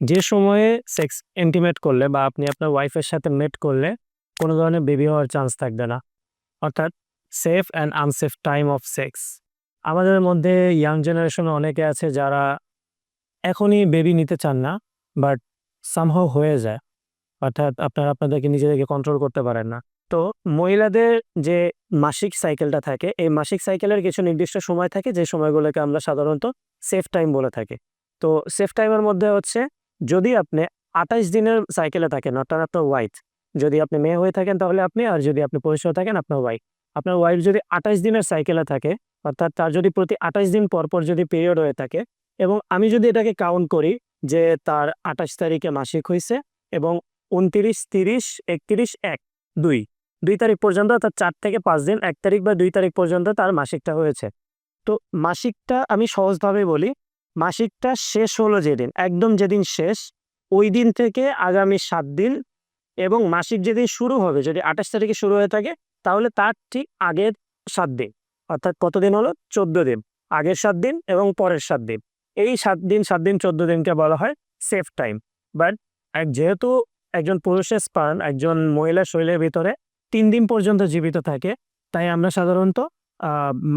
যে সময়ে sex intimate করলে বা আপনি আপনার ওয়াইফের সাথে মেট করলে কোনো ধরনের বেবি হওয়ার চান্স থাকবে না। অর্থাৎ safe and unsafe time of sex. আমাদের মধ্যে ইয়াং জেনারেশন অনেকে আছে যারা এখনই বেবি নিতে চান না, বাট সামহাউ হয়ে যায়। অর্থাৎ আপনারা আপনাদেরকে নিজেদেরকে কন্ট্রোল করতে পারেন না। তো মহিলাদের যে মাসিক সাইকেলটা থাকে, এই মাসিক সাইকেলের কিছু নির্দিষ্ট সময় থাকে যে সময়গুলোকে আমরা সাধারণত সেফ টাইম বলে থাকি। তো সেফ টাইমের মধ্যে হচ্ছে, যদি আপনি ২৮ দিনের সাইকেলে থাকেন অর্থাৎ আপনার ওয়াইফ, যদি আপনি মেয়ে হয়ে থাকেন তাহলে আপনি, আর যদি আপনি পুরুষ হয়ে থাকেন আপনার ওয়াইফ। আপনার ওয়াইফ যদি ২৮ দিনের সাইকেলে থাকে, অর্থাৎ তার যদি প্রতি ২৮ দিন পর, পর যদি পিরিয়ড হয়ে থাকে, এবং আমি যদি এটাকে কাউন্ট করি যে তার ২৮ তারিখে মাসিক হইছে এবং ২৯, ৩০, ৩১, ১, ২, ২ তারিখ পর্যন্ত, অর্থাৎ ৪ থেকে ৫ দিন, ১ তারিখ বা ২ তারিখ পর্যন্ত তার মাসিকটা হয়েছে। তো মাসিকটা আমি সহজভাবে বলি, মাসিকটা শেষ হলো যেদিন, একদম যেদিন শেষ, ওই দিন থেকে আগামী ৭ দিন, এবং মাসিক যেদিন শুরু হবে, যদি ২৮ তারিখে শুরু হয়ে থাকে, তাহলে তার ঠিক আগের ৭ দিন, অর্থাৎ কতদিন হলো? ১৪ দিন। আগের ৭ দিন এবং পরের ৭ দিন। এই ৭ দিন, ৭ দিন, ১৪ দিনকে বলা হয় সেফ টাইম। বাট যেহেতু একজন পুরুষের স্পার্ম একজন মহিলার শরীরের ভিতরে ৩ দিন পর্যন্ত জীবিত থাকে, তাই আমরা সাধারণত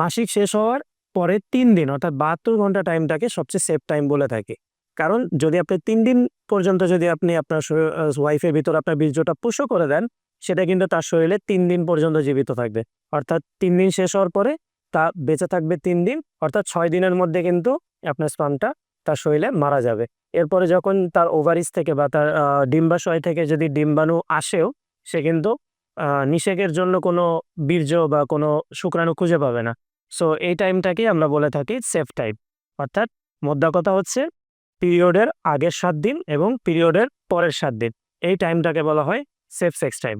মাসিক শেষ হওয়ার পরে ৩ দিন, অর্থাৎ ৭২ ঘন্টা টাইমটাকে সবচেয়ে সেফ টাইম বলে থাকি। কারণ যদি আপনি ৩ দিন পর্যন্ত যদি আপনি আপনার ওয়াইফের ভিতর আপনার বীর্যটা পুশও করে দেন, সেটা কিন্তু তার শরীরে ৩ দিন পর্যন্ত জীবিত থাকবে। অর্থাৎ ৩ দিন শেষ হওয়ার পরে তা বেঁচে থাকবে ৩ দিন, অর্থাৎ ৬ দিনের মধ্যে কিন্তু আপনার স্পার্মটা তার শরীরে মারা যাবে। এরপরে যখন তার ওভারিস থেকে বা তার ডিম্বাশয় থেকে যদি ডিম্বাণু আসেও, সে কিন্তু নিষেকের জন্য কোনো বীর্য বা কোনো শুক্রাণু খুঁজে পাবে না। সো এই টাইমটাকেই আমরা বলে থাকি সেফ টাইম। অর্থাৎ মোদ্দা কথা হচ্ছে, পিরিয়ডের আগের ৭ দিন এবং পিরিয়ডের পরের ৭ দিন। এই টাইমটাকে বলা হয় সেফ সেক্স টাইম।